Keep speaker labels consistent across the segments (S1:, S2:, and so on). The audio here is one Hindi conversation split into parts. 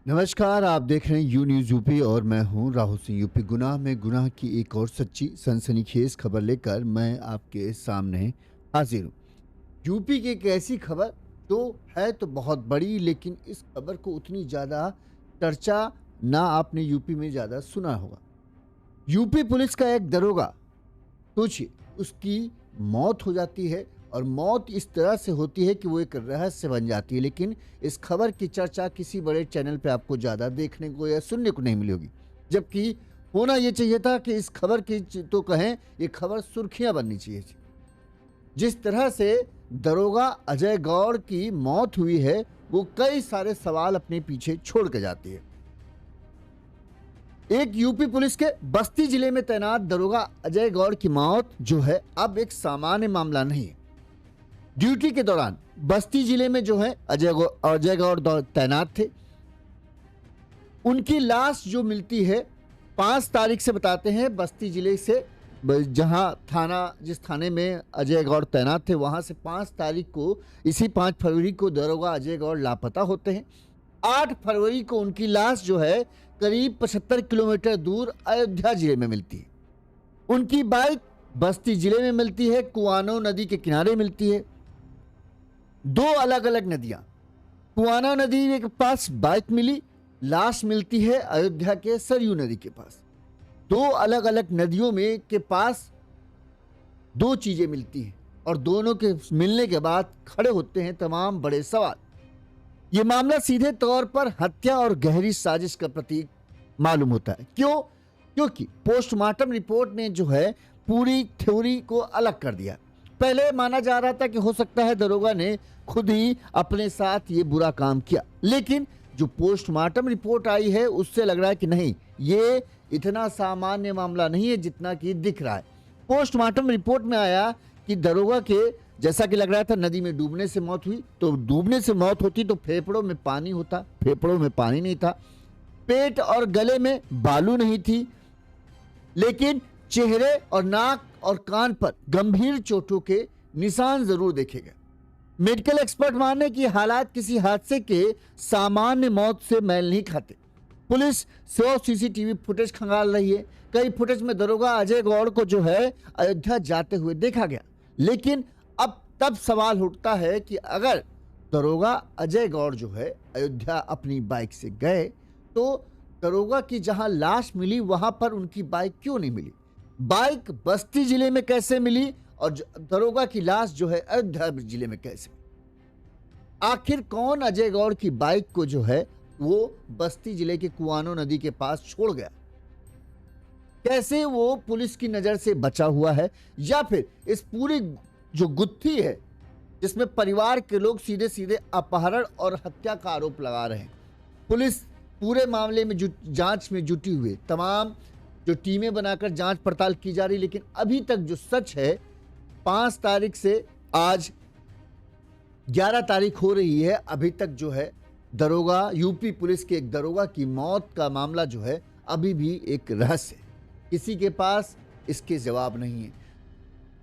S1: नमस्कार, आप देख रहे हैं यू न्यूज़ यूपी और मैं हूं राहुल सिंह। यूपी गुनाह में गुनाह की एक और सच्ची सनसनीखेज खबर लेकर मैं आपके सामने हाजिर हूं। यूपी की एक ऐसी खबर तो है तो बहुत बड़ी, लेकिन इस खबर को उतनी ज़्यादा चर्चा ना आपने यूपी में ज़्यादा सुना होगा। यूपी पुलिस का एक दरोगा, सोचिए, उसकी मौत हो जाती है और मौत इस तरह से होती है कि वो एक रहस्य बन जाती है। लेकिन इस खबर की चर्चा किसी बड़े चैनल पे आपको ज़्यादा देखने को या सुनने को नहीं मिली होगी, जबकि होना ये चाहिए था कि इस खबर की तो कहें, ये खबर सुर्खियां बननी चाहिए थी। जिस तरह से दरोगा अजय गौड़ की मौत हुई है, वो कई सारे सवाल अपने पीछे छोड़ के जाती है। एक यूपी पुलिस के बस्ती जिले में तैनात दरोगा अजय गौड़ की मौत जो है अब एक सामान्य मामला नहीं है। ड्यूटी के दौरान बस्ती जिले में जो है अजय गौड़ तैनात थे। उनकी लाश जो मिलती है 5 तारीख से, बताते हैं, बस्ती जिले से, जहां जिस थाने में अजय गौड़ तैनात थे, वहां से 5 तारीख को, इसी 5 फरवरी को दरोगा अजय गौड़ लापता होते हैं। 8 फरवरी को उनकी लाश जो है करीब 75 किलोमीटर दूर अयोध्या जिले में मिलती है। उनकी बाइक बस्ती जिले में मिलती है, कुआनो नदी के किनारे मिलती है। 2 अलग अलग नदियां, कुआनो नदी के पास बाइक मिली, लाश मिलती है अयोध्या के सरयू नदी के पास। 2 अलग अलग नदियों में के पास 2 चीजें मिलती हैं और दोनों के मिलने के बाद खड़े होते हैं तमाम बड़े सवाल। ये मामला सीधे तौर पर हत्या और गहरी साजिश का प्रतीक मालूम होता है। क्यों? क्योंकि पोस्टमार्टम रिपोर्ट ने जो है पूरी थ्योरी को अलग कर दिया। पहले माना जा रहा था कि हो सकता है दरोगा ने खुद ही अपने साथ ये बुरा काम किया, लेकिन जो पोस्टमार्टम रिपोर्ट आई है उससे लग रहा है कि नहीं, ये इतना सामान्य मामला नहीं है जितना कि दिख रहा है। पोस्टमार्टम रिपोर्ट में आया कि दरोगा के, जैसा कि लग रहा था, नदी में डूबने से मौत हुई। तो डूबने से मौत होती तो फेफड़ों में पानी होता, फेफड़ों में पानी नहीं था। पेट और गले में बालू नहीं थी, लेकिन चेहरे और नाक और कान पर गंभीर चोटों के निशान जरूर देखे गए। मेडिकल एक्सपर्ट माने कि हालात किसी हादसे के सामान्य मौत से मेल नहीं खाते। पुलिस 100 सीसीटीवी फुटेज खंगाल रही है। कई फुटेज में दरोगा अजय गौड़ को जो है अयोध्या जाते हुए देखा गया। लेकिन अब तब सवाल उठता है कि अगर दरोगा अजय गौड़ जो है अयोध्या अपनी बाइक से गए, तो दरोगा की जहां लाश मिली वहां पर उनकी बाइक क्यों नहीं मिली? बाइक बस्ती जिले में कैसे मिली और दरोगा की लाश जो है अयोध्या जिले में कैसे? आखिर कौन अजय गौड़ की बाइक को जो है वो बस्ती जिले के कुआनो नदी के पास छोड़ गया? कैसे वो पुलिस की नजर से बचा हुआ है? या फिर इस पूरी जो गुत्थी है जिसमें परिवार के लोग सीधे सीधे अपहरण और हत्या का आरोप लगा रहे हैं, पुलिस पूरे मामले में जांच में जुटी हुई, तमाम जो टीमें बनाकर जांच पड़ताल की जा रही, लेकिन अभी तक जो सच है, 5 तारीख से आज 11 तारीख हो रही है, अभी तक जो है दरोगा, यूपी पुलिस के एक दरोगा की मौत का मामला जो है अभी भी एक रहस्य है। किसी के पास इसके जवाब नहीं है।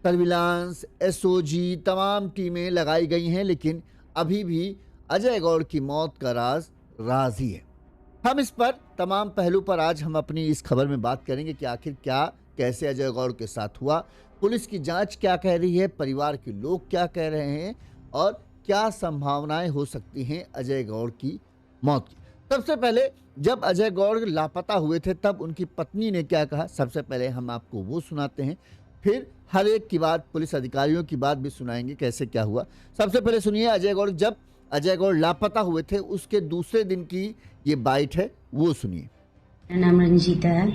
S1: सर्विलांस, एसओजी, तमाम टीमें लगाई गई हैं, लेकिन अभी भी अजय गौड़ की मौत का राज ही है। हम इस पर तमाम पहलू पर आज हम अपनी इस खबर में बात करेंगे कि आखिर क्या, कैसे अजय गौड़ के साथ हुआ, पुलिस की जांच क्या कह रही है, परिवार के लोग क्या कह रहे हैं और क्या संभावनाएं हो सकती हैं अजय गौड़ की मौत की। सबसे पहले जब अजय गौड़ लापता हुए थे तब उनकी पत्नी ने क्या कहा, सबसे पहले हम आपको वो सुनाते हैं, फिर हर एक की बात, पुलिस अधिकारियों की बात भी सुनाएंगे कैसे क्या हुआ। सबसे पहले सुनिए अजय गौड़, जब अजय गौड़ लापता हुए थे उसके दूसरे दिन की ये बाइट है, वो सुनिए।
S2: मेरा नाम रंजीता है,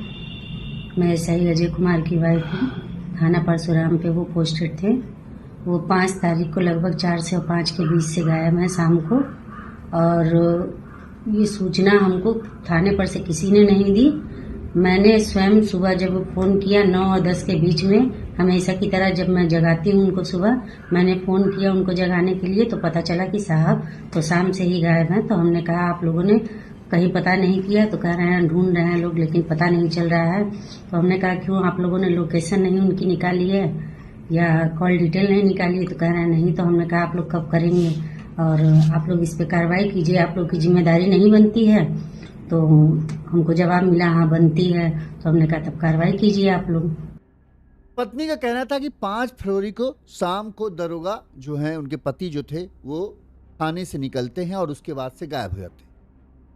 S2: मैं एसआई अजय कुमार की वाइफ हूँ। थाना परशुराम पे वो पोस्टेड थे। वो 5 तारीख को लगभग 4 से 5 के बीच से गायब है शाम को, और ये सूचना हमको थाने पर से किसी ने नहीं दी। मैंने स्वयं सुबह जब फ़ोन किया 9 और 10 के बीच में, हमेशा की तरह जब मैं जगाती हूँ उनको सुबह, मैंने फ़ोन किया उनको जगाने के लिए, तो पता चला कि साहब तो शाम से ही गायब हैं। तो हमने कहा आप लोगों ने कहीं पता नहीं किया? तो कह रहे हैं ढूंढ रहे हैं लोग, लेकिन पता नहीं चल रहा है। तो हमने कहा क्यों, आप लोगों ने लोकेशन नहीं उनकी निकाली है या कॉल डिटेल नहीं निकाली है? तो कह रहे हैं नहीं। तो हमने कहा आप लोग कब करेंगे और आप लोग इस पे कार्रवाई कीजिए, आप लोग की जिम्मेदारी नहीं बनती है। तो हमको जवाब मिला हाँ बनती है, तो हमने कहा तब कार्रवाई कीजिए आप लोग।
S1: पत्नी का कहना था कि 5 फरवरी को शाम को दरोगा जो है, उनके पति जो थे, वो थाने से निकलते हैं और उसके बाद से गायब हो जाते हैं।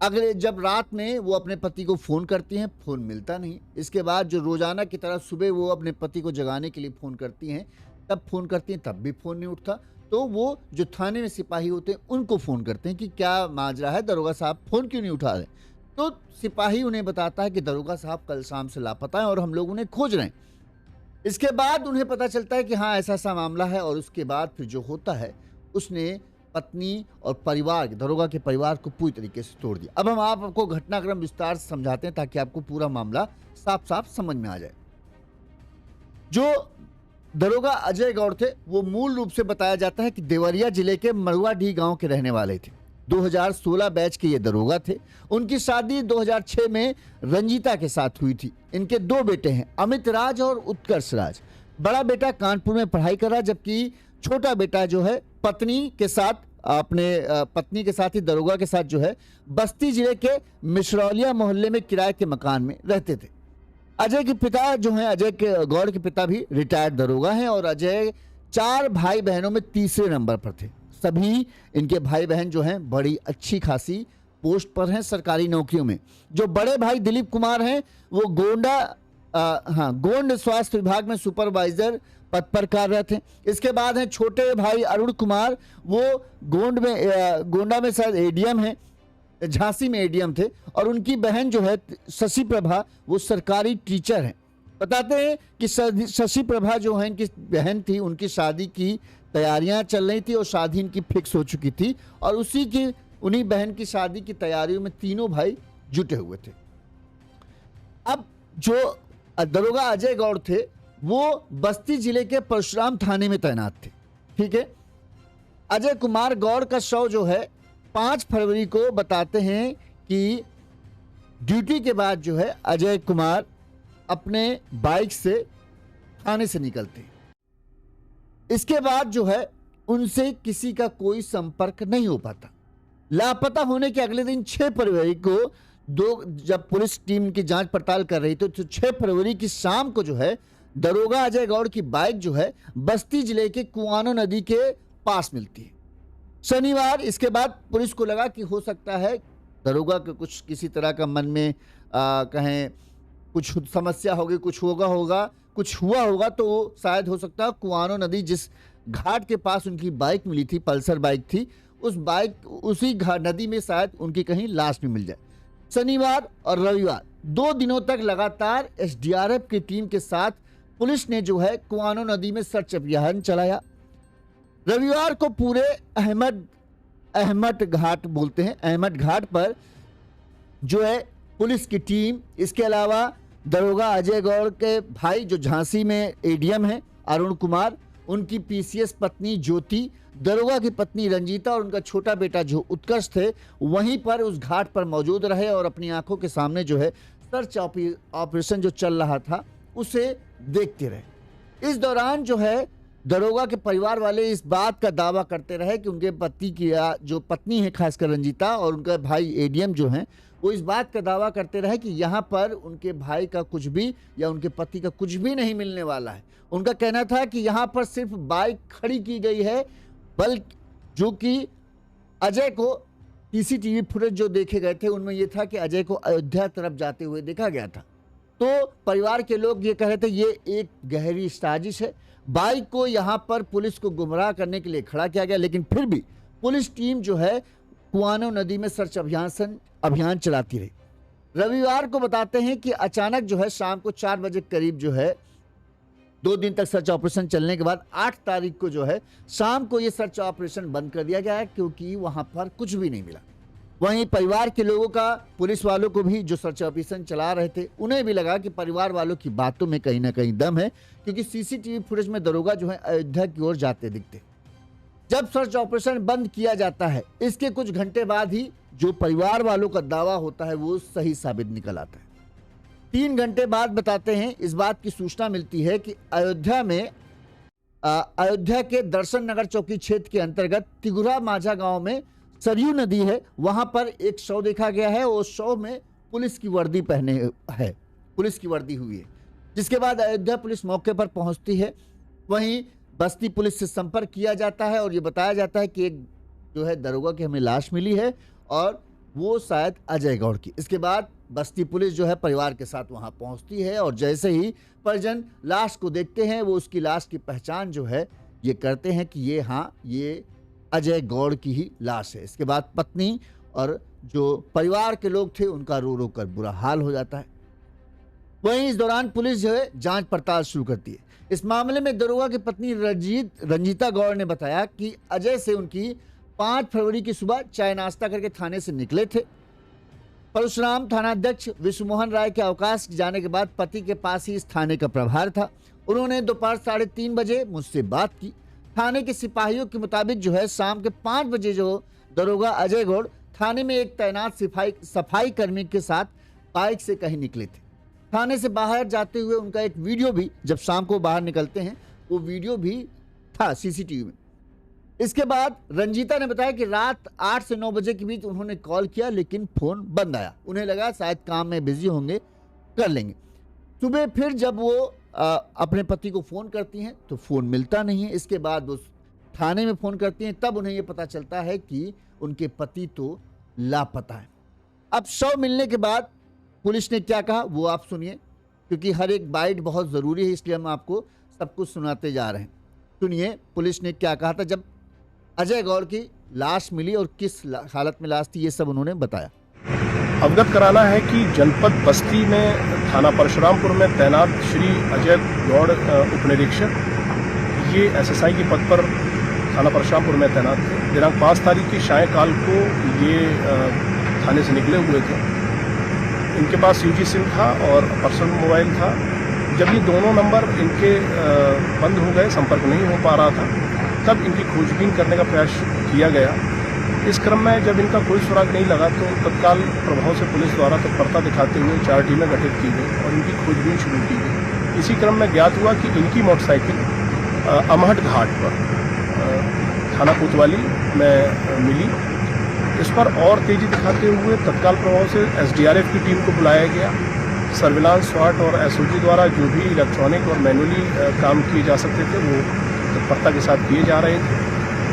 S1: अगले जब रात में वो अपने पति को फ़ोन करती हैं, फ़ोन मिलता नहीं। इसके बाद जो रोज़ाना की तरह सुबह वो अपने पति को जगाने के लिए फ़ोन करती हैं, तब फ़ोन करती हैं, तब भी फ़ोन नहीं उठता। तो वो जो थाने में सिपाही होते हैं उनको फ़ोन करते हैं कि क्या माजरा है, दरोगा साहब फ़ोन क्यों नहीं उठा रहे। तो सिपाही उन्हें बताता है कि दरोगा साहब कल शाम से लापता हैं और हम लोग उन्हें खोज रहे हैं। इसके बाद उन्हें पता चलता है कि हाँ ऐसा ऐसा मामला है, और उसके बाद फिर जो होता है, उसने पत्नी और परिवार, दरोगा के परिवार को पूरी तरीके से तोड़ दिया। अब हम आपको घटनाक्रम विस्तार से समझाते हैं ताकि आपको पूरा मामला साफ साफ समझ में आ जाए। जो दरोगा अजय गौड़ थे, वो मूल रूप से बताया जाता है कि देवरिया जिले के मरुआडीह गांव के रहने वाले थे। 2016 बैच के ये दरोगा थे। उनकी शादी 2006 में रंजीता के साथ हुई थी। इनके 2 बेटे हैं, अमित राज और उत्कर्ष राज। बड़ा बेटा कानपुर में पढ़ाई कर रहा, जबकि छोटा बेटा जो है पत्नी के साथ, अपने पत्नी के साथ ही दरोगा के साथ जो है, बस्ती जिले के मिश्रौलिया मोहल्ले में किराए के मकान में रहते थे। अजय के पिता जो हैं, अजय के गौड़ के पिता भी रिटायर्ड दरोगा हैं, और अजय 4 भाई बहनों में तीसरे नंबर पर थे। सभी इनके भाई बहन जो हैं बड़ी अच्छी खासी पोस्ट पर हैं, सरकारी नौकरियों में। जो बड़े भाई दिलीप कुमार हैं, वो गोंड स्वास्थ्य विभाग में सुपरवाइजर पद पर कार्यरत हैं। इसके बाद हैं छोटे भाई अरुण कुमार, वो गोंडा में शायद एडीएम है, झांसी में एडीएम थे। और उनकी बहन जो है शशि प्रभा, वो सरकारी टीचर हैं। बताते हैं कि शशि प्रभा जो है इनकी बहन थी, उनकी शादी की तैयारियां चल रही थी और शादी इनकी फिक्स हो चुकी थी, और उन्हीं बहन की शादी की तैयारियों में तीनों भाई जुटे हुए थे। अब जो दरोगा अजय गौड़ थे, वो बस्ती जिले के परशुराम थाने में तैनात थे। ठीक है। अजय कुमार गौड़ का शव जो है 5 फरवरी को बताते हैं कि ड्यूटी के बाद जो है अजय कुमार अपने बाइक से थाने से निकलते। इसके बाद जो है उनसे किसी का कोई संपर्क नहीं हो पाता। लापता होने के अगले दिन 6 फरवरी को जब पुलिस टीम की जांच पड़ताल कर रही थी, तो 6 फरवरी की शाम को जो है दरोगा अजय गौड़ की बाइक जो है बस्ती जिले के कुआनो नदी के पास मिलती है शनिवार। इसके बाद पुलिस को लगा कि हो सकता है दरोगा के कुछ किसी तरह का मन में कहें कुछ समस्या होगी, कुछ कुछ हुआ होगा, तो शायद हो सकता है कुआनो नदी जिस घाट के पास उनकी बाइक मिली थी, पल्सर बाइक थी, उसी नदी में शायद उनकी कहीं लाश भी मिल जाए। शनिवार और रविवार 2 दिनों तक लगातार एसडीआरएफ की टीम के साथ पुलिस ने जो है कुआनो नदी में सर्च अभियान चलाया। रविवार को पूरे अहमद घाट बोलते हैं, अहमद घाट पर जो है पुलिस की टीम, इसके अलावा दरोगा अजय गौड़ के भाई जो झांसी में एडीएम हैं अरुण कुमार, उनकी पीसीएस पत्नी ज्योति, दरोगा की पत्नी रंजीता और उनका छोटा बेटा जो उत्कर्ष थे, वहीं पर उस घाट पर मौजूद रहे और अपनी आंखों के सामने जो है सर्च ऑपरेशन जो चल रहा था उसे देखते रहे। इस दौरान जो है दरोगा के परिवार वाले इस बात का दावा करते रहे कि उनके पति की जो पत्नी है खासकर रंजीता और उनका भाई एडीएम जो हैं, वो इस बात का दावा करते रहे कि यहाँ पर उनके भाई का कुछ भी या उनके पति का कुछ भी नहीं मिलने वाला है। उनका कहना था कि यहाँ पर सिर्फ बाइक खड़ी की गई है, बल्कि जो कि अजय को सीसीटीवी फुटेज जो देखे गए थे उनमें यह था कि अजय को अयोध्या तरफ जाते हुए देखा गया था। तो परिवार के लोग ये कह रहे थे ये एक गहरी साजिश है, बाइक को यहाँ पर पुलिस को गुमराह करने के लिए खड़ा किया गया। लेकिन फिर भी पुलिस टीम जो है कुआनो नदी में सर्च अभियान चलाती रही। रविवार को बताते हैं कि अचानक जो है शाम को 4 बजे करीब जो है 2 दिन तक सर्च ऑपरेशन चलने के बाद 8 तारीख को जो है शाम को ये सर्च ऑपरेशन बंद कर दिया गया है, क्योंकि वहां पर कुछ भी नहीं मिला। वहीं परिवार के लोगों का, पुलिस वालों को भी जो सर्च ऑपरेशन चला रहे थे उन्हें भी लगा कि परिवार वालों की बातों में कहीं ना कहीं दम है, क्योंकि सीसीटीवी फुटेज में दरोगा जो है अयोध्या की ओर जाते दिखते। जब सर्च ऑपरेशन बंद किया जाता है, इसके कुछ घंटे बाद ही जो परिवार वालों का दावा होता है वो सही साबित निकल आता है। 3 घंटे बाद बताते हैं इस बात की सूचना मिलती है कि अयोध्या के दर्शन नगर चौकी क्षेत्र के अंतर्गत तिगुरा माझा गांव में सरयू नदी है वहां पर एक शव देखा गया है और शव में पुलिस की वर्दी पहने है, पुलिस की वर्दी हुई है। जिसके बाद अयोध्या पुलिस मौके पर पहुंचती है। वहीं बस्ती पुलिस से संपर्क किया जाता है और ये बताया जाता है कि एक जो है दरोगा की हमें लाश मिली है और वो शायद अजय गौड़ की। इसके बाद बस्ती पुलिस जो है परिवार के साथ वहां पहुंचती है और जैसे ही परिजन लाश को देखते हैं वो उसकी लाश की पहचान जो है ये करते हैं कि ये अजय गौड़ की ही लाश है। इसके बाद पत्नी और जो परिवार के लोग थे उनका रो रो कर बुरा हाल हो जाता है। वहीं इस दौरान पुलिस जो है जांच पड़ताल शुरू करती है। इस मामले में दरोगा की पत्नी रंजीता गौड़ ने बताया कि अजय से उनकी 5 फरवरी की सुबह चाय नाश्ता करके थाने से निकले थे। परशुराम थानाध्यक्ष विश्वमोहन राय के अवकाश जाने के बाद पति के पास ही इस थाने का प्रभार था। उन्होंने दोपहर 3:30 बजे मुझसे बात की। थाने के सिपाहियों के मुताबिक जो है शाम के 5 बजे जो दरोगा अजय गौड़ थाने में एक तैनात सफाई कर्मी के साथ बाइक से कहीं निकले थे। थाने से बाहर जाते हुए उनका एक वीडियो भी, जब शाम को बाहर निकलते हैं, वो वीडियो भी था सीसीटीवी में। इसके बाद रंजीता ने बताया कि रात 8 से 9 बजे के बीच उन्होंने कॉल किया लेकिन फोन बंद आया। उन्हें लगा शायद काम में बिजी होंगे, कर लेंगे। सुबह फिर जब वो अपने पति को फोन करती हैं तो फोन मिलता नहीं है। इसके बाद वो थाने में फोन करती हैं, तब उन्हें ये पता चलता है कि उनके पति तो लापता है। अब शव मिलने के बाद पुलिस ने क्या कहा वो आप सुनिए, क्योंकि हर एक बाइट बहुत ज़रूरी है, इसलिए हम आपको सब कुछ सुनाते जा रहे हैं। सुनिए पुलिस ने क्या कहा था जब अजय गौड़ की लाश मिली और किस हालत में लाश थी, ये सब उन्होंने बताया।
S3: अवगत कराना है कि जनपद बस्ती में थाना परशुरामपुर में तैनात श्री अजय गौड़ उपनिरीक्षक, ये एसएसआई के पद पर थाना परशुरामपुर में तैनात थे। दिनांक 5 तारीख की सायंकाल को ये थाने से निकले हुए थे। इनके पास यूजी सिम था और पर्सनल मोबाइल था। जब ये दोनों नंबर इनके बंद हो गए, संपर्क नहीं हो पा रहा था, तब इनकी खोजबीन करने का प्रयास किया गया। इस क्रम में जब इनका कोई सुराग नहीं लगा तो तत्काल प्रभाव से पुलिस द्वारा तत्परता दिखाते हुए 4 टीमें गठित की गई और इनकी खोजबीन शुरू की गई। इसी क्रम में ज्ञात हुआ कि इनकी मोटरसाइकिल अमहट घाट पर थाना कोतवाली में मिली। इस पर और तेजी दिखाते हुए तत्काल प्रभाव से एसडीआरएफ की टीम को बुलाया गया। सर्विलांस, स्वाट और एसओजी द्वारा जो भी इलेक्ट्रॉनिक और मैनुअली काम किए जा सकते थे वो तत्परता के साथ किए जा रहे थे।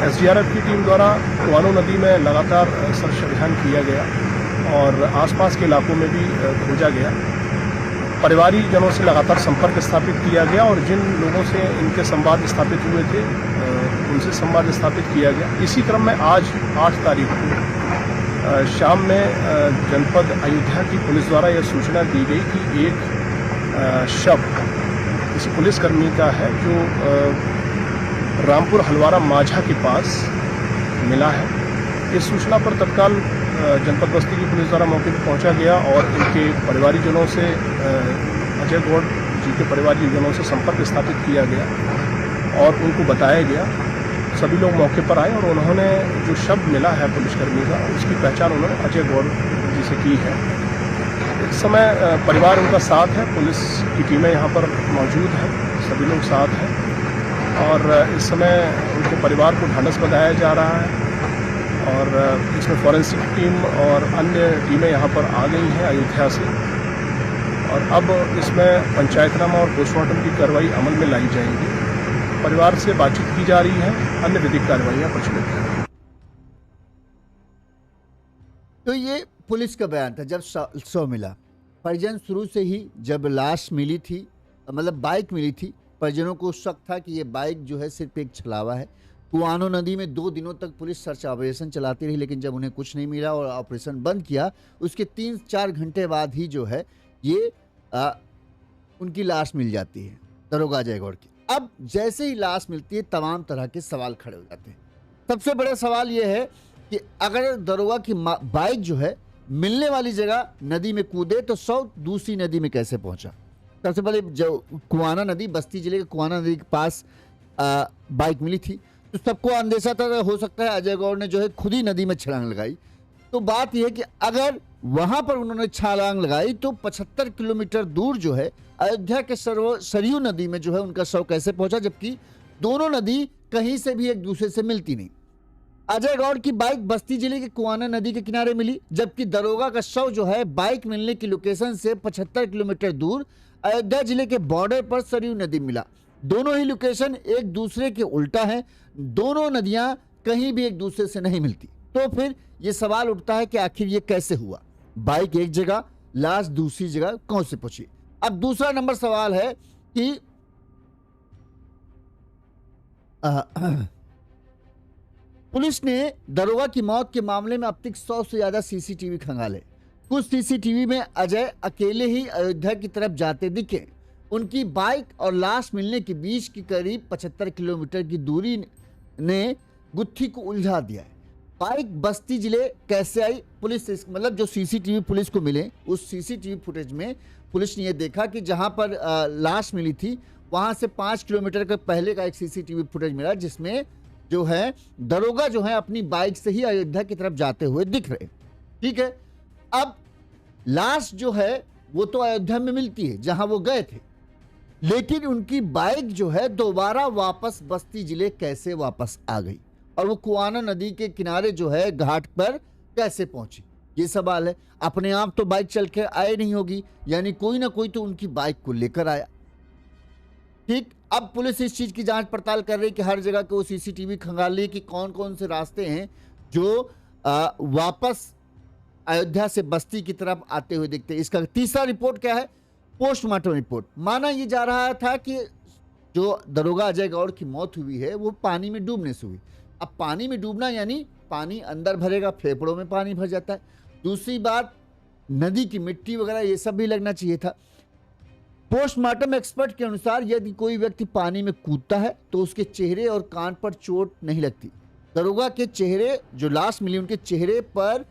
S3: एसडीआरएफ की टीम द्वारा कुआनो नदी में लगातार सर्च अभियान किया गया और आसपास के इलाकों में भी खोजा गया। परिवारिक जनों से लगातार संपर्क स्थापित किया गया और जिन लोगों से इनके संवाद स्थापित हुए थे उनसे संवाद स्थापित किया गया। इसी क्रम में आज 8 तारीख को शाम में जनपद अयोध्या की पुलिस द्वारा यह सूचना दी गई कि एक शव किसी पुलिसकर्मी का है जो रामपुर हलवारा माझा के पास मिला है। इस सूचना पर तत्काल जनपद बस्ती की पुलिस द्वारा मौके पर पहुंचा गया और इनके परिवारीजनों से अजय गौड़ जी के परिवारीजनों से संपर्क स्थापित किया गया और उनको बताया गया। सभी लोग मौके पर आए और उन्होंने जो शव मिला है पुलिसकर्मी का, उसकी पहचान उन्होंने अजय गौड़ जी से की है। इस समय परिवार उनका साथ है, पुलिस की टीमें यहाँ पर मौजूद हैं, सभी लोग साथ हैं और इस समय उनके परिवार को ढांढस बंधाया जा रहा है और इसमें फॉरेंसिक टीम और अन्य टीमें यहाँ पर आ गई हैं अयोध्या से और अब इसमें पंचायतनामा और पोस्टमार्टम की कार्रवाई अमल में लाई जाएगी। परिवार से बातचीत की जा रही है, अन्य विधिक कार्रवाइयाँ प्रचलित हैं।
S1: तो ये पुलिस का बयान था जब शव मिला। परिजन शुरू से ही जब लाश मिली थी, मतलब बाइक मिली थी, परिजनों को शक था कि ये बाइक जो है सिर्फ एक छलावा है। कुआनो नदी में 2 दिनों तक पुलिस सर्च ऑपरेशन चलाती रही, लेकिन जब उन्हें कुछ नहीं मिला और ऑपरेशन बंद किया, उसके 3-4 घंटे बाद ही जो है ये उनकी लाश मिल जाती है, दरोगा अजय गौड़ की। अब जैसे ही लाश मिलती है तमाम तरह के सवाल खड़े हो जाते हैं। सबसे बड़ा सवाल ये है कि अगर दरोगा की बाइक जो है मिलने वाली जगह नदी में कूदे तो शव दूसरी नदी में कैसे पहुंचा। सबसे पहले जो कुआना नदी, बस्ती जिले के कुआना नदी के पास बाइक मिली थी तो सबको अंदेशा था हो सकता है अजय गौड़ ने जो है खुद ही नदी में छलांग लगाई। तो बात यह है कि अगर वहां पर उन्होंने छलांग लगाई तो 75 किलोमीटर दूर जो है अयोध्या के सरयू नदी में जो है उनका शव कैसे पहुंचा, जबकि दोनों नदी कहीं से भी एक दूसरे से मिलती नहीं। अजय गौड़ की बाइक बस्ती जिले के कुआना नदी के किनारे मिली, जबकि दरोगा का शव जो है बाइक मिलने की लोकेशन से 75 किलोमीटर दूर अयोध्या जिले के बॉर्डर पर सरयू नदी मिला। दोनों ही लोकेशन एक दूसरे के उल्टा है, दोनों नदियां कहीं भी एक दूसरे से नहीं मिलती। तो फिर यह सवाल उठता है कि आखिर ये कैसे हुआ, बाइक एक जगह लाश दूसरी जगह कौन से पहुंची। अब दूसरा नंबर सवाल है कि पुलिस ने दरोगा की मौत के मामले में अब तक 100 से ज्यादा सीसीटीवी खंगाले। कुछ सीसीटीवी में अजय अकेले ही अयोध्या की तरफ जाते दिखे। उनकी बाइक और लाश मिलने के बीच की करीब 75 किलोमीटर की दूरी ने गुत्थी को उलझा दिया है। बाइक बस्ती जिले कैसे आई, पुलिस मतलब जो सीसीटीवी पुलिस को मिले उस सीसीटीवी फुटेज में पुलिस ने यह देखा कि जहां पर लाश मिली थी वहां से 5 किलोमीटर के पहले का एक सीसीटीवी फुटेज मिला, जिसमें जो है दरोगा जो है अपनी बाइक से ही अयोध्या की तरफ जाते हुए दिख रहे। ठीक है, अब लाश जो है वो तो अयोध्या में मिलती है जहां वो गए थे, लेकिन उनकी बाइक जो है दोबारा वापस बस्ती जिले कैसे वापस आ गई और वो कुआना नदी के किनारे जो है घाट पर कैसे पहुंची, ये सवाल है। अपने आप तो बाइक चल के आए नहीं होगी, यानी कोई ना कोई तो उनकी बाइक को लेकर आया। ठीक, अब पुलिस इस चीज की जांच पड़ताल कर रही कि हर जगह के वो सीसीटीवी खंगाल ली कि कौन कौन से रास्ते हैं जो वापस अयोध्या से बस्ती की तरफ आते हुए दिखते हैं। इसका तीसरा रिपोर्ट क्या है, पोस्टमार्टम रिपोर्ट। माना यह जा रहा था कि जो दरोगा अजय गौड़ की मौत हुई है वो पानी में डूबने से हुई। अब पानी में डूबना यानी पानी अंदर भरेगा, फेफड़ों में पानी भर जाता है। दूसरी बात, नदी की मिट्टी वगैरह ये सब भी लगना चाहिए था। पोस्टमार्टम एक्सपर्ट के अनुसार यदि कोई व्यक्ति पानी में कूदता है तो उसके चेहरे और कान पर चोट नहीं लगती। दरोगा के चेहरे, जो लाश मिली उनके चेहरे पर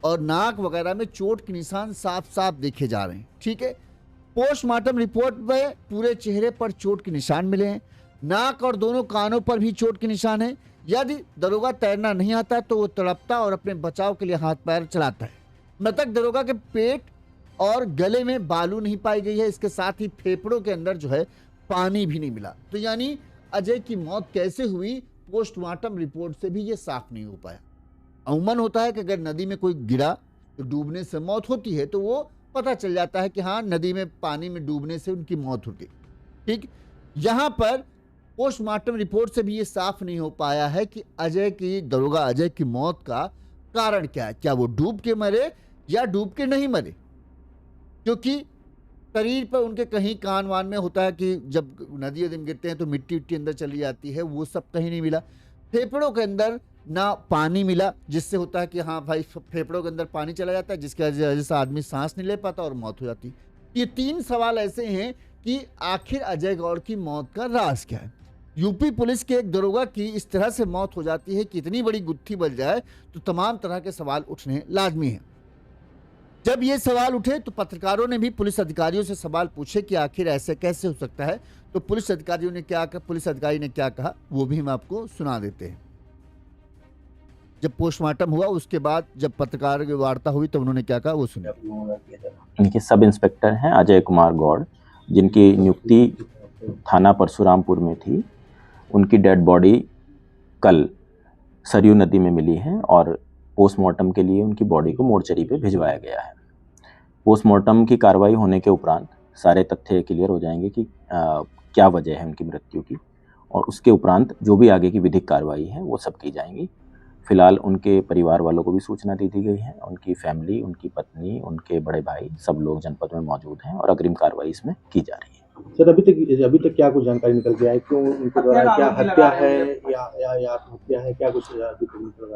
S1: और नाक वगैरह में चोट के निशान साफ साफ देखे जा रहे हैं। ठीक है, पोस्टमार्टम रिपोर्ट में पूरे चेहरे पर चोट के निशान मिले हैं, नाक और दोनों कानों पर भी चोट के निशान है। यदि दरोगा तैरना नहीं आता तो वो तड़पता और अपने बचाव के लिए हाथ पैर चलाता है। मृतक दरोगा के पेट और गले में बालू नहीं पाई गई है, इसके साथ ही फेफड़ों के अंदर जो है पानी भी नहीं मिला। तो यानी अजय की मौत कैसे हुई, पोस्टमार्टम रिपोर्ट से भी ये साफ नहीं हो पाया। अमूमन होता है कि अगर नदी में कोई गिरा तो डूबने से मौत होती है, तो वो पता चल जाता है कि हाँ नदी में पानी में डूबने से उनकी मौत हो गई। ठीक, यहाँ पर पोस्टमार्टम रिपोर्ट से भी ये साफ नहीं हो पाया है कि दरोगा अजय की मौत का कारण क्या है। क्या वो डूब के मरे या डूब के नहीं मरे, क्योंकि शरीर पर उनके कहीं कान वान में होता है कि जब नदी में गिरते हैं तो मिट्टी उट्टी अंदर चली जाती है, वो सब कहीं नहीं मिला। फेफड़ों के अंदर ना पानी मिला, जिससे होता है कि हाँ भाई फेफड़ों के अंदर पानी चला जाता है, जिसकी वजह से आदमी सांस नहीं ले पाता और मौत हो जाती। ये 3 सवाल ऐसे हैं कि आखिर अजय गौड़ की मौत का राज क्या है। यूपी पुलिस के एक दरोगा की इस तरह से मौत हो जाती है कि इतनी बड़ी गुत्थी बन जाए तो तमाम तरह के सवाल उठने लाजमी हैं। जब ये सवाल उठे तो पत्रकारों ने भी पुलिस अधिकारियों से सवाल पूछे कि आखिर ऐसे कैसे हो सकता है। तो पुलिस अधिकारी ने क्या कहा वो भी हम आपको सुना देते हैं। जब पोस्टमार्टम हुआ उसके बाद जब पत्रकार की वार्ता हुई तो उन्होंने क्या कहा वो सुनिए।
S4: इनके सब इंस्पेक्टर हैं अजय कुमार गौड़, जिनकी नियुक्ति थाना परशुरामपुर में थी। उनकी डेड बॉडी कल सरयू नदी में मिली है और पोस्टमार्टम के लिए उनकी बॉडी को मोर्चरी पे भिजवाया गया है। पोस्टमार्टम की कार्रवाई होने के उपरांत सारे तथ्य क्लियर हो जाएंगे कि क्या वजह है उनकी मृत्यु की, और उसके उपरांत जो भी आगे की विधिक कार्रवाई है वो सब की जाएंगी। फिलहाल उनके परिवार वालों को भी सूचना दे दी गई है। उनकी फैमिली, उनकी पत्नी, उनके बड़े भाई सब लोग जनपद में मौजूद हैं और अग्रिम कार्रवाई इसमें की जा रही है।
S5: सर अभी तक क्या कुछ जानकारी निकल के आई, क्यों उनके द्वारा क्या हत्या है या आत्महत्या है, क्या कुछ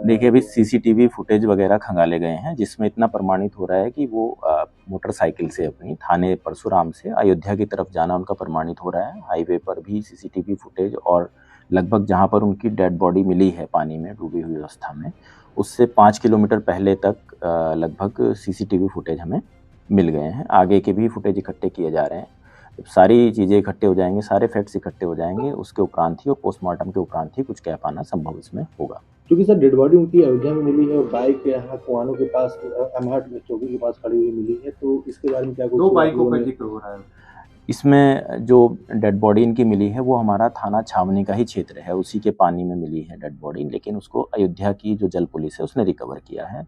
S4: देखिए अभी सीसीटीवी फुटेज वगैरह खंगाले गए हैं, जिसमें इतना प्रमाणित हो रहा है कि वो मोटरसाइकिल से अपनी थाने परशुराम से अयोध्या की तरफ जाना उनका प्रमाणित हो रहा है। हाईवे पर भी सीसीटीवी फुटेज और लगभग जहाँ पर उनकी डेड बॉडी मिली है पानी में डूबी हुई अवस्था में, उससे 5 किलोमीटर पहले तक लगभग सीसीटीवी फुटेज हमें मिल गए हैं। आगे के भी फुटेज इकट्ठे किए जा रहे हैं। जब सारी चीज़ें इकट्ठे हो जाएंगे, सारे फैक्ट्स इकट्ठे हो जाएंगे, उसके उपरांत ही और पोस्टमार्टम के उपरांत ही कुछ कह पाना संभव इसमें होगा।
S5: क्योंकि सर डेड बॉडी उनकी अयोध्या में मिली है और बाइक यहाँ कुआनों के पास अमहट चौकी के पास खड़ी हुई मिली है, तो इसके बारे में क्या कुछ
S6: 2 बाइकों का जिक्र हो रहा है।
S4: इसमें जो डेड बॉडी इनकी मिली है वो हमारा थाना छावनी का ही क्षेत्र है, उसी के पानी में मिली है डेड बॉडी, लेकिन उसको अयोध्या की जो जल पुलिस है उसने रिकवर किया है।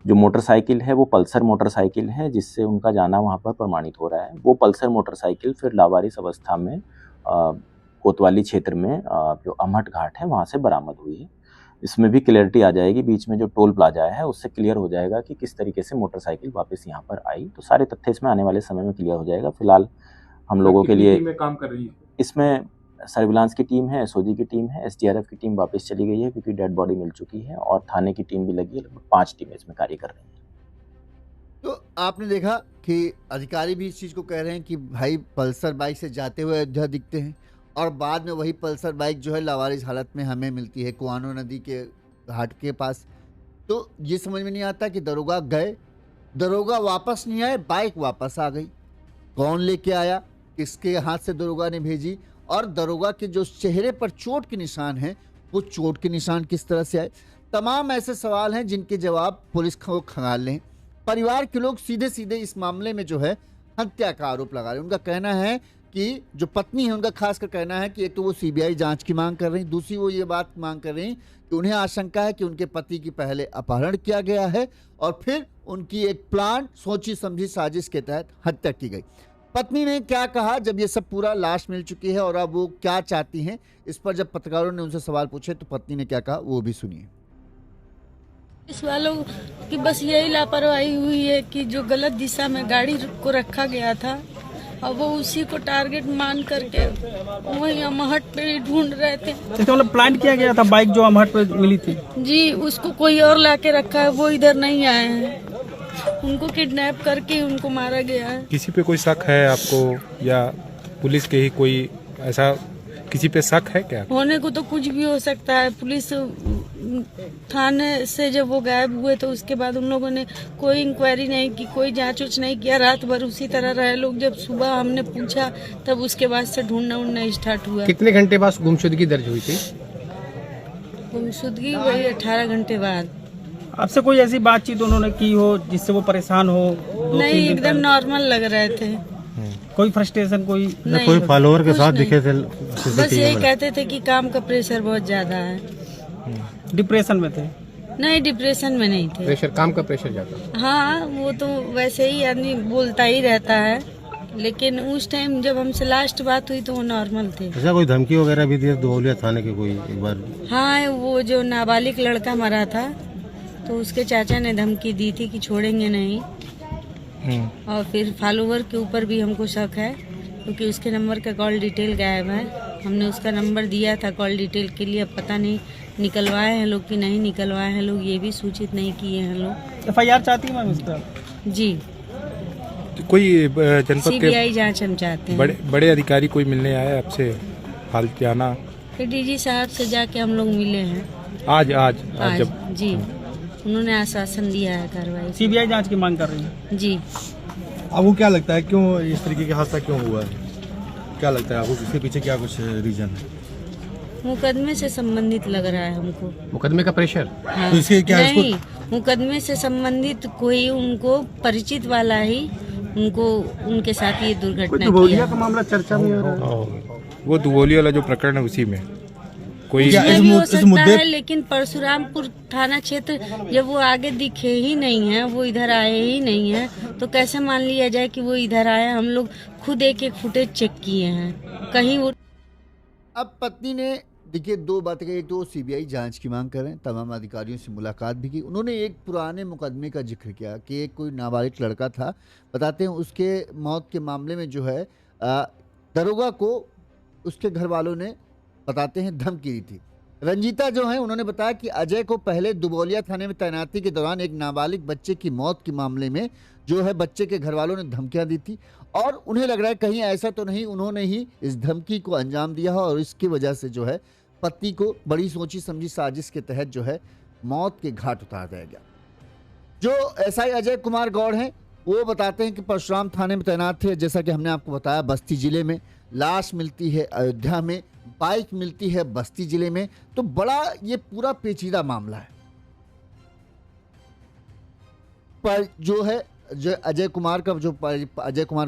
S4: जो मोटरसाइकिल है वो पल्सर मोटरसाइकिल है, जिससे उनका जाना वहाँ पर प्रमाणित हो रहा है। वो पल्सर मोटरसाइकिल फिर लावारिस अवस्था में कोतवाली क्षेत्र में जो अमहट घाट है वहाँ से बरामद हुई है। इसमें भी क्लियरिटी आ जाएगी, बीच में जो टोल प्लाजा है उससे क्लियर हो जाएगा कि किस तरीके से मोटरसाइकिल वापस यहाँ पर आई। तो सारे तथ्य इसमें आने वाले समय में क्लियर हो जाएगा। फिलहाल हम लोगों के लिए
S6: में काम कर रही है।
S4: इसमें सर्विलांस की टीम है, एसओजी की टीम है, एसडीआरएफ की टीम वापस चली गई है क्योंकि डेड बॉडी मिल चुकी है, और थाने की टीम भी लगी है। लगभग 5 टीमें इसमें कार्य कर रही हैं।
S1: तो आपने देखा कि अधिकारी भी इस चीज़ को कह रहे हैं कि भाई पल्सर बाइक से जाते हुए अयोध्या दिखते हैं, और बाद में वही पल्सर बाइक जो है लावारिस हालत में हमें मिलती है कुआनो नदी के घाट के पास। तो ये समझ में नहीं आता कि दरोगा गए, दरोगा वापस नहीं आए, बाइक वापस आ गई। कौन लेके आया, किसके हाथ से दरोगा ने भेजी, और दरोगा के जो चेहरे पर चोट के निशान हैं वो चोट के निशान किस तरह से आए। तमाम ऐसे सवाल हैं जिनके जवाब पुलिस को खंगाल लें। परिवार के लोग सीधे सीधे इस मामले में जो है हत्या का आरोप लगा रहे हैं। उनका कहना है कि जो पत्नी है उनका खासकर कहना है कि एक तो वो सीबीआई जांच की मांग कर रही, दूसरी वो ये बात मांग कर रही कि उन्हें आशंका है कि उनके पति की पहले अपहरण किया गया है और फिर उनकी एक प्लान सोची समझी साजिश के तहत हत्या की गई। पत्नी ने क्या कहा जब ये सब पूरा लाश मिल चुकी है और अब वो क्या चाहती हैं, इस पर जब पत्रकारों ने उनसे सवाल पूछे तो पत्नी ने क्या कहा वो भी सुनिए।
S7: इस वालों की बस यही लापरवाही हुई है कि जो गलत दिशा में गाड़ी को रखा गया था और वो उसी को टारगेट मान करके वही अमहट पे ढूंढ रहे थे।
S6: इसका मतलब प्लान किया गया था बाइक जो अमहट पे मिली थी।
S7: जी, उसको कोई और लाके रखा है, वो इधर नहीं आए हैं। उनको किडनैप करके उनको मारा गया है।
S8: किसी पे कोई शक है आपको, या पुलिस के ही कोई ऐसा किसी पे शक है क्या?
S7: होने को तो कुछ भी हो सकता है। पुलिस थाने से जब वो गायब हुए तो उसके बाद उन लोगों ने कोई इंक्वायरी नहीं की, कोई जांच उच नहीं किया। रात भर उसी तरह रहे लोग। जब सुबह हमने पूछा तब उसके बाद से ढूंढना उड़ना स्टार्ट हुआ।
S6: कितने घंटे बाद गुमशुदगी दर्ज हुई थी?
S7: गुमशुदगी वही 18 घंटे बाद।
S6: आपसे कोई ऐसी बातचीत उन्होंने की हो जिससे वो परेशान हो?
S7: नहीं, एकदम नॉर्मल लग रहे थे।
S6: कोई फ्रस्ट्रेशन कोई
S7: नहीं,
S9: कोई फॉलोअर के साथ दिखे थे?
S7: बस यही कहते थे कि काम का प्रेशर बहुत ज्यादा है।
S6: डिप्रेशन में थे?
S7: नहीं, डिप्रेशन में नहीं थे।
S6: प्रेशर, काम का प्रेशर ज्यादा?
S7: हाँ, वो तो वैसे ही आदमी बोलता ही रहता है, लेकिन उस टाइम जब हमसे लास्ट बात हुई तो वो नॉर्मल थे।
S9: ऐसा कोई धमकी वगैरह भी दी दुबौलिया थाने के कोई एक बार?
S7: हाँ, वो जो नाबालिग लड़का मरा था तो उसके चाचा ने धमकी दी थी कि छोड़ेंगे नहीं। और फिर फॉलोवर के ऊपर भी हमको शक है क्योंकि उसके नंबर का कॉल डिटेल गायब है। हमने उसका नंबर दिया था कॉल डिटेल के लिए, अब पता नहीं निकलवाए हैं लोग कि नहीं निकलवाए हैं लोग, ये भी सूचित नहीं किए हैं लोग।
S6: FIR चाहती है उस पर?
S7: जी,
S8: कोई जनपद के
S7: सीबीआई जांच हम चाहते हैं।
S8: बड़े अधिकारी कोई मिलने आया आपसे हाल जाना?
S7: फिर डीजी साहब से जाके हम लोग मिले हैं
S8: आज
S7: आज। जी, उन्होंने आश्वासन दिया है कार्रवाई।
S6: CBI जांच की मांग कर रही है?
S7: जी।
S9: आपको क्या लगता है क्यों इस तरीके का हादसा क्यों हुआ है? क्या लगता है आपको, इसके पीछे क्या कुछ रीजन है?
S7: मुकदमे से संबंधित लग रहा है हमको।
S6: मुकदमे का प्रेशर?
S7: हाँ।
S9: तो इसके क्या
S7: नहीं, मुकदमे से संबंधित कोई उनको परिचित वाला ही उनको उनके साथ ये दुर्घटना किया।
S9: का मामला चर्चा में हो रहा है।
S8: वो दुबौली वाला जो प्रकरण है उसी में कोई
S7: इसमें भी हो सकता है, लेकिन परशुरामपुर थाना क्षेत्र जब वो आगे दिखे ही नहीं है, वो इधर आए ही नहीं है, तो कैसे मान लिया जाए कि वो इधर आए? हम लोग खुद एक एक फुटेज चेक किए हैं, कहीं वो।
S1: अब पत्नी ने देखिए दो बातें कही। एक तो सीबीआई जांच की मांग करें, तमाम अधिकारियों से मुलाकात भी की। उन्होंने एक पुराने मुकदमे का जिक्र किया कि एक कोई नाबालिग लड़का था, बताते हैं उसके मौत के मामले में जो है दरोगा को उसके घर वालों ने बताते हैं धमकी दी थी। रंजीता जो है उन्होंने बताया कि अजय को पहले दुबौलिया थाने में तैनाती के दौरान एक नाबालिग बच्चे की मौत के मामले में जो है बच्चे के घर वालों ने धमकियां दी थी और उन्हें लग रहा है कहीं ऐसा तो नहीं उन्होंने ही इस धमकी को अंजाम दिया है और इसकी वजह से जो है पत्नी को बड़ी सोची समझी साजिश के तहत जो है मौत के घाट उतार दिया गया। जो एसआई अजय कुमार गौड़ हैं वो बताते हैं कि परशुराम थाने में तैनात थे। जैसा कि हमने आपको बताया, बस्ती जिले में लाश मिलती है, अयोध्या में बाइक मिलती है, बस्ती जिले में। तो बड़ा ये पूरा पेचीदा मामला है। पर जो है जो अजय कुमार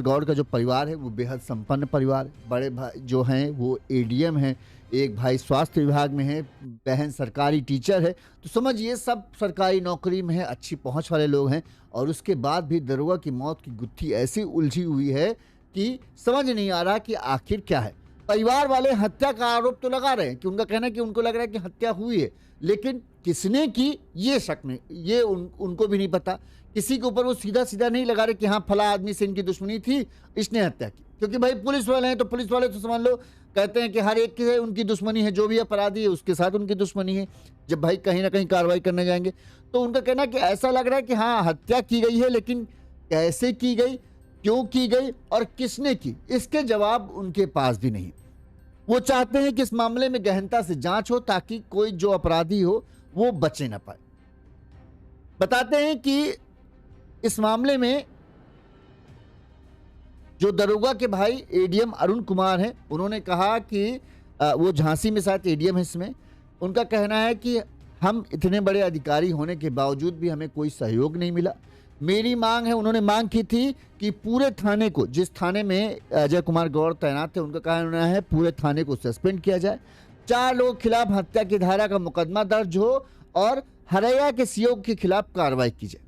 S1: गौड़ का जो परिवार है वो बेहद संपन्न परिवार है। बड़े भाई जो हैं वो एडीएम हैं, एक भाई स्वास्थ्य विभाग में है, बहन सरकारी टीचर है। तो समझिए सब सरकारी नौकरी में है, अच्छी पहुंच वाले लोग हैं। और उसके बाद भी दरोगा की मौत की गुत्थी ऐसी उलझी हुई है कि समझ नहीं आ रहा कि आखिर क्या है। परिवार वाले हत्या का आरोप तो लगा रहे हैं कि उनका कहना है कि उनको लग रहा है कि हत्या हुई है, लेकिन किसने की ये शक नहीं, ये उनको भी नहीं पता। किसी के ऊपर वो सीधा सीधा नहीं लगा रहे कि हाँ फला आदमी से इनकी दुश्मनी थी, इसने हत्या की। क्योंकि भाई पुलिस वाले हैं तो पुलिस वाले तो समझ लो कहते हैं कि हर एक से उनकी दुश्मनी है, जो भी अपराधी है उसके साथ उनकी दुश्मनी है। जब भाई कहीं ना कहीं कार्रवाई करने जाएंगे तो उनका कहना है कि ऐसा लग रहा है कि हाँ हत्या की गई है, लेकिन कैसे की गई, क्यों की गई और किसने की, इसके जवाब उनके पास भी नहीं। वो चाहते हैं कि इस मामले में गहनता से जांच हो ताकि कोई जो अपराधी हो वो बचे ना पाए। बताते हैं कि इस मामले में जो दरोगा के भाई एडीएम अरुण कुमार हैं, उन्होंने कहा कि वो झांसी में शायद एडीएम है इसमें। उनका कहना है कि हम इतने बड़े अधिकारी होने के बावजूद भी हमें कोई सहयोग नहीं मिला। मेरी मांग है, उन्होंने मांग की थी कि पूरे थाने को, जिस थाने में अजय कुमार गौड़ तैनात थे, उनका कहना है पूरे थाने को सस्पेंड किया जाए, 4 लोगों के खिलाफ हत्या की धारा का मुकदमा दर्ज हो और हरैया के सीओ के खिलाफ कार्रवाई की जाए।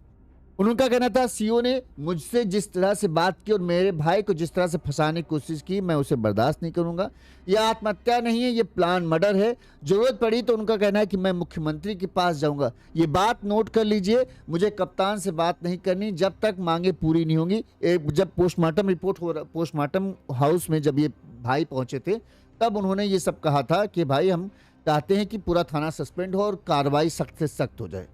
S1: उनका कहना था सीओ ने मुझसे जिस तरह से बात की और मेरे भाई को जिस तरह से फंसाने की कोशिश की, मैं उसे बर्दाश्त नहीं करूंगा। यह आत्महत्या नहीं है, ये प्लान मर्डर है। जरूरत पड़ी तो उनका कहना है कि मैं मुख्यमंत्री के पास जाऊंगा। ये बात नोट कर लीजिए, मुझे कप्तान से बात नहीं करनी जब तक मांगे पूरी नहीं होंगी। जब पोस्टमार्टम हाउस में जब ये भाई पहुंचे थे तब उन्होंने ये सब कहा था कि भाई हम चाहते हैं कि पूरा थाना सस्पेंड हो और कार्रवाई सख्त से सख्त हो जाए।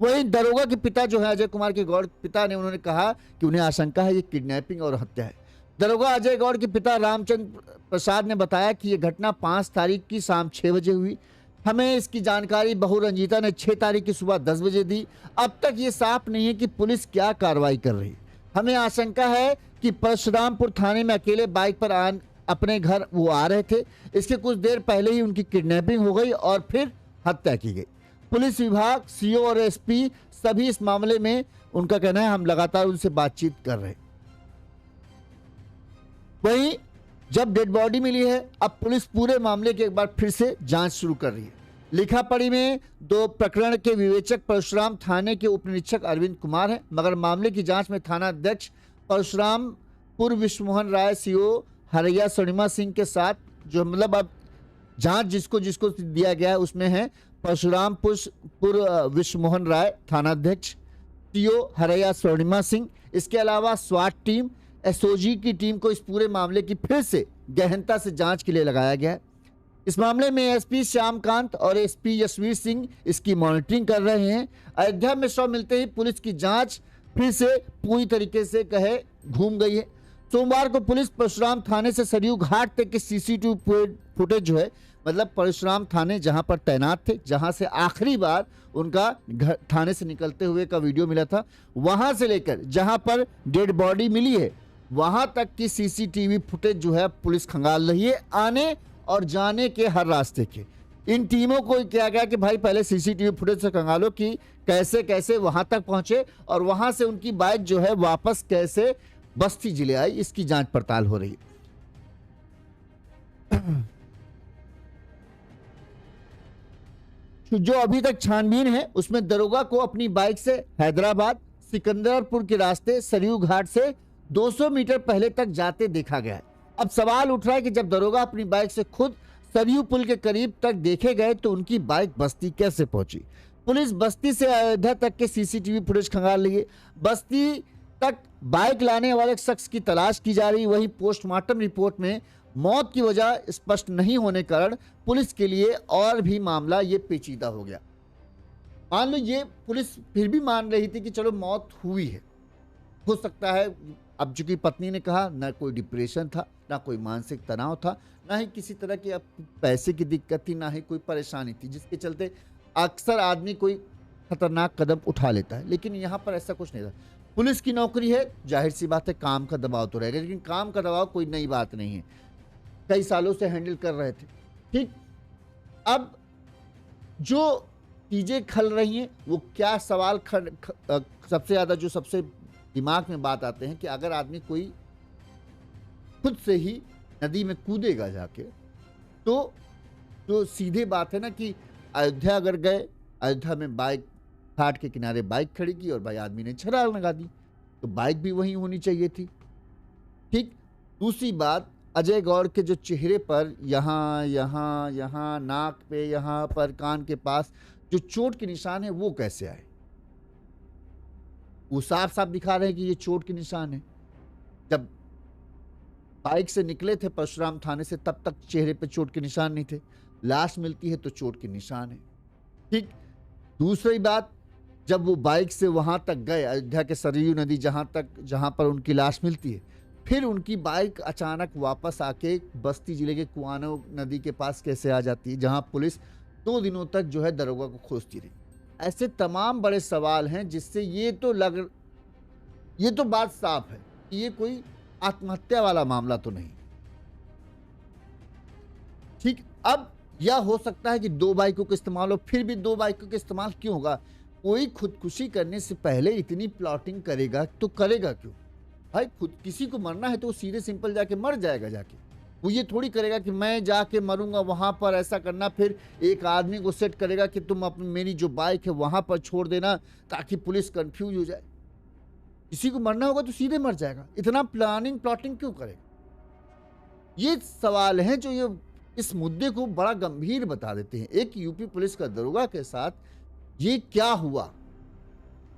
S1: वहीं दरोगा के पिता जो है अजय कुमार के गौड़ पिता ने, उन्होंने कहा कि उन्हें आशंका है ये किडनैपिंग और हत्या है। दरोगा अजय गौड़ के पिता रामचंद्र प्रसाद ने बताया कि ये घटना 5 तारीख की शाम 6 बजे हुई। हमें इसकी जानकारी बहू रंजीता ने 6 तारीख की सुबह 10 बजे दी। अब तक ये साफ नहीं है कि पुलिस क्या कार्रवाई कर रही। हमें आशंका है कि परशुरामपुर थाने में अकेले बाइक पर अपने घर वो आ रहे थे। इसके कुछ देर पहले ही उनकी किडनैपिंग हो गई और फिर हत्या की गई। पुलिस विभाग, सीओ और एसपी सभी इस मामले में, उनका कहना है हम लगातार उनसे बातचीत कर रहे हैं। वहीं जब डेड बॉडी मिली है, अब पुलिस पूरे मामले की एक बार फिर से जांच शुरू कर रही है। लिखापड़ी में 2 प्रकरण के विवेचक परशुराम थाने के उप निरीक्षक अरविंद कुमार हैं, मगर मामले की जांच में थाना अध्यक्ष परशुरामपुर विश्वमोहन राय, सीओ हरैया स्वर्णिमा सिंह के साथ, जो मतलब अब जांच जिसको जिसको दिया गया है उसमें है परशुरामपुर विश्वमोहन राय थानाध्यक्ष, सीओ हरैया स्वर्णिमा सिंह। इसके अलावा स्वाट टीम, एसओजी की टीम को इस पूरे मामले की फिर से गहनता से जांच के लिए लगाया गया है। इस मामले में एसपी श्यामकांत और एसपी यशवीर सिंह इसकी मॉनिटरिंग कर रहे हैं। अयोध्या में शव मिलते ही पुलिस की जांच फिर से पूरी तरीके से घूम गई है। सोमवार को पुलिस परशुराम थाने से सरयू घाट तक के सीसीटीवी फुटेज जो है, मतलब परशुराम थाने जहां पर तैनात थे, जहां से आखिरी बार उनका घर थाने से निकलते हुए का वीडियो मिला था, वहां से लेकर जहां पर डेड बॉडी मिली है वहां तक की सीसीटीवी फुटेज जो है पुलिस खंगाल रही है, आने और जाने के हर रास्ते के। इन टीमों को किया गया कि भाई पहले सीसीटीवी फुटेज से खंगालो कि कैसे कैसे वहां तक पहुंचे और वहां से उनकी बाइक जो है वापस कैसे बस्ती जिले आई, इसकी जांच पड़ताल हो रही है। जो अभी तक छानबीन है उसमें दरोगा को अपनी बाइक से हैदराबाद सिकंदरपुर के रास्ते सरयू घाट से 200 मीटर पहले तक जाते देखा गया है। अब सवाल उठ रहा है कि जब दरोगा अपनी बाइक से खुद सरयू पुल के करीब तक देखे गए तो उनकी बाइक बस्ती कैसे पहुंची। पुलिस बस्ती से अयोध्या तक के सीसीटीवी फुटेज खंगाल रही है। बस्ती तक बाइक लाने वाले शख्स की तलाश की जा रही। वहीं पोस्टमार्टम रिपोर्ट में मौत की वजह स्पष्ट नहीं होने के कारण पुलिस के लिए और भी मामला ये पेचीदा हो गया। मान लो ये पुलिस फिर भी मान रही थी कि चलो मौत हुई है, हो सकता है। अब चूंकि पत्नी ने कहा ना कोई डिप्रेशन था, ना कोई मानसिक तनाव था, ना ही किसी तरह की पैसे की दिक्कत थी, ना ही कोई परेशानी थी जिसके चलते अक्सर आदमी कोई खतरनाक कदम उठा लेता है। लेकिन यहाँ पर ऐसा कुछ नहीं था। पुलिस की नौकरी है, जाहिर सी बात है काम का दबाव तो रहेगा, लेकिन काम का दबाव कोई नई बात नहीं है, कई सालों से हैंडल कर रहे थे। ठीक, अब जो चीजें खल रही हैं वो क्या सवाल सबसे ज्यादा जो सबसे दिमाग में बात आते हैं कि अगर आदमी कोई खुद से ही नदी में कूदेगा जाके, तो सीधे बात है ना कि अयोध्या अगर गए, अयोध्या में बाइक घाट के किनारे बाइक खड़ी की और भाई आदमी ने छलांग लगा दी, तो बाइक भी वहीं होनी चाहिए थी। ठीक। दूसरी बात, अजय गौड़ के जो चेहरे पर यहाँ नाक पे, यहाँ पर कान के पास जो चोट के निशान है वो कैसे आए? वो साफ साफ दिखा रहे हैं कि ये चोट के निशान है। जब बाइक से निकले थे परशुराम थाने से तब तक चेहरे पे चोट के निशान नहीं थे, लाश मिलती है तो चोट के निशान है। ठीक। दूसरी बात, जब वो बाइक से वहां तक गए, अयोध्या के सरयू नदी जहां पर उनकी लाश मिलती है, फिर उनकी बाइक अचानक वापस आके बस्ती जिले के कुआनो नदी के पास कैसे आ जाती है, जहां पुलिस 2 दिनों तक जो है दरोगा को खोजती रही। ऐसे तमाम बड़े सवाल हैं जिससे ये तो बात साफ है कि ये कोई आत्महत्या वाला मामला तो नहीं। ठीक। अब यह हो सकता है कि 2 बाइकों का इस्तेमाल हो, फिर भी 2 बाइकों का इस्तेमाल क्यों होगा? कोई खुदकुशी करने से पहले इतनी प्लॉटिंग करेगा तो करेगा क्यों भाई? खुद किसी को मरना है तो वो सीधे सिंपल जाके मर जाएगा जाके। वो ये थोड़ी करेगा कि मैं जाके मरूंगा वहां पर, ऐसा करना, फिर एक आदमी को सेट करेगा कि तुम अपनी मेरी जो बाइक है वहां पर छोड़ देना ताकि पुलिस कंफ्यूज हो जाए। किसी को मरना होगा तो सीधे मर जाएगा, इतना प्लॉटिंग क्यों करेगा? ये सवाल हैं जो ये इस मुद्दे को बड़ा गंभीर बता देते हैं। एक यूपी पुलिस का दरोगा के साथ ये क्या हुआ,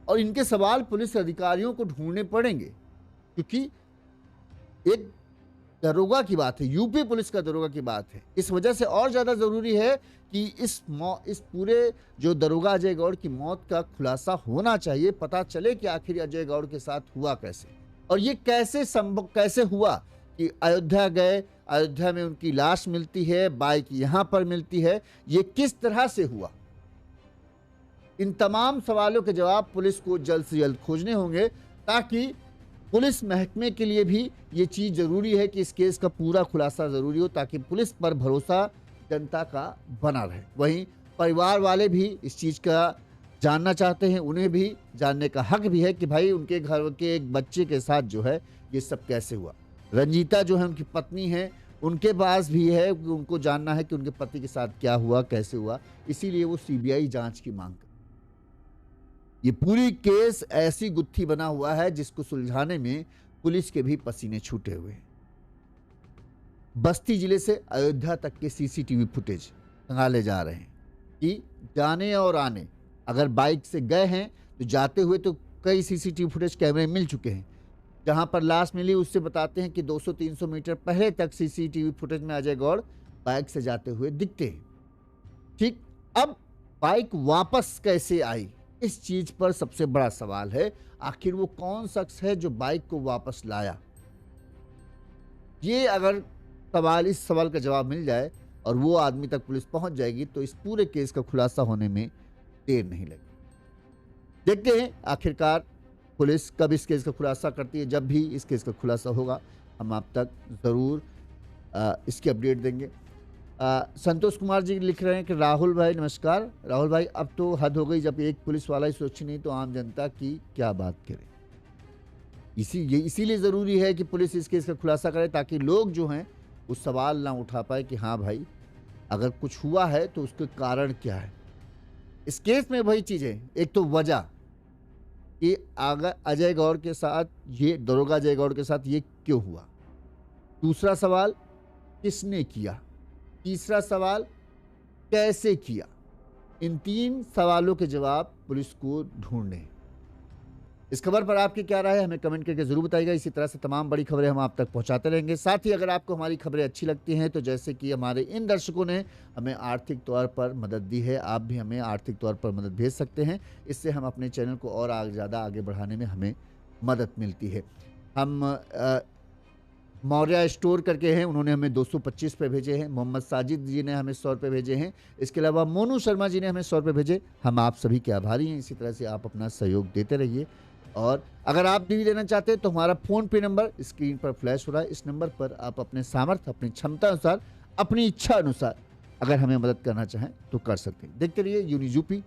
S1: और इनके सवाल पुलिस अधिकारियों को ढूंढने पड़ेंगे, क्योंकि एक दरोगा की बात है, यूपी पुलिस का दरोगा की बात है। इस वजह से और ज्यादा जरूरी है कि इस पूरे जो दरोगा अजय गौड़ की मौत का खुलासा होना चाहिए, पता चले कि आखिर अजय गौड़ के साथ हुआ कैसे, और ये कैसे हुआ कि अयोध्या गए, अयोध्या में उनकी लाश मिलती है, बाइक यहां पर मिलती है, ये किस तरह से हुआ? इन तमाम सवालों के जवाब पुलिस को जल्द से जल्द खोजने होंगे, ताकि पुलिस महकमे के लिए भी ये चीज जरूरी है कि इस केस का पूरा खुलासा जरूरी हो, ताकि पुलिस पर भरोसा जनता का बना रहे। वहीं परिवार वाले भी इस चीज का जानना चाहते हैं, उन्हें भी जानने का हक भी है कि भाई उनके घर के एक बच्चे के साथ जो है ये सब कैसे हुआ। रंजीता जो है उनकी पत्नी है, उनके पास भी है, उनको जानना है कि उनके पति के साथ क्या हुआ, कैसे हुआ, इसीलिए वो सीबीआई जांच की मांग कर। ये पूरी केस ऐसी गुत्थी बना हुआ है जिसको सुलझाने में पुलिस के भी पसीने छूटे हुए हैं। बस्ती जिले से अयोध्या तक के सीसीटीवी फुटेज खंगाले जा रहे हैं कि जाने और आने, अगर बाइक से गए हैं तो जाते हुए तो कई सीसीटीवी फुटेज कैमरे मिल चुके हैं। जहां पर लाश मिली उससे बताते हैं कि 200-300 मीटर पहले तक सीसीटीवी फुटेज में अजय गौड़ बाइक से जाते हुए दिखते हैं। ठीक। अब बाइक वापस कैसे आई, इस चीज पर सबसे बड़ा सवाल है। आखिर वो कौन शख्स है जो बाइक को वापस लाया? ये अगर इस सवाल का जवाब मिल जाए और वो आदमी तक पुलिस पहुंच जाएगी तो इस पूरे केस का खुलासा होने में देर नहीं लगेगी। देखते हैं आखिरकार पुलिस कब इस केस का खुलासा करती है। जब भी इस केस का खुलासा होगा हम आप तक ज़रूर इसकी अपडेट देंगे। संतोष कुमार जी लिख रहे हैं कि राहुल भाई नमस्कार। राहुल भाई, अब तो हद हो गई, जब एक पुलिस वाला ही सुरक्षित नहीं तो आम जनता की क्या बात करे। इसीलिए ज़रूरी है कि पुलिस इस केस का खुलासा करे, ताकि लोग जो हैं उस सवाल ना उठा पाए कि हाँ भाई अगर कुछ हुआ है तो उसके कारण क्या है। इस केस में वही चीज़ें, एक तो वजह कि अगर अजय गौड़ के साथ, ये दरोगा अजय गौड़ के साथ ये क्यों हुआ, दूसरा सवाल किसने किया, तीसरा सवाल कैसे किया। इन 3 सवालों के जवाब पुलिस को ढूंढने हैं। इस खबर पर आपकी क्या राय है हमें कमेंट करके जरूर बताइएगा। इसी तरह से तमाम बड़ी खबरें हम आप तक पहुंचाते रहेंगे। साथ ही अगर आपको हमारी खबरें अच्छी लगती हैं तो जैसे कि हमारे इन दर्शकों ने हमें आर्थिक तौर पर मदद दी है, आप भी हमें आर्थिक तौर पर मदद भेज सकते हैं। इससे हम अपने चैनल को और ज़्यादा आगे बढ़ाने में हमें मदद मिलती है। हम मौर्या स्टोर करके हैं, उन्होंने हमें 225 पे भेजे हैं। मोहम्मद साजिद जी ने हमें 100 रुपये भेजे हैं। इसके अलावा मोनू शर्मा जी ने हमें 100 रुपये भेजे। हम आप सभी के आभारी हैं। इसी तरह से आप अपना सहयोग देते रहिए, और अगर आप भी देना चाहते हैं तो हमारा फ़ोन पे नंबर स्क्रीन पर फ्लैश हो रहा है। इस नंबर पर आप अपने सामर्थ्य, अपनी क्षमता अनुसार, अपनी इच्छा अनुसार अगर हमें मदद करना चाहें तो कर सकते हैं। देखते रहिए यूनिज़ यूपी।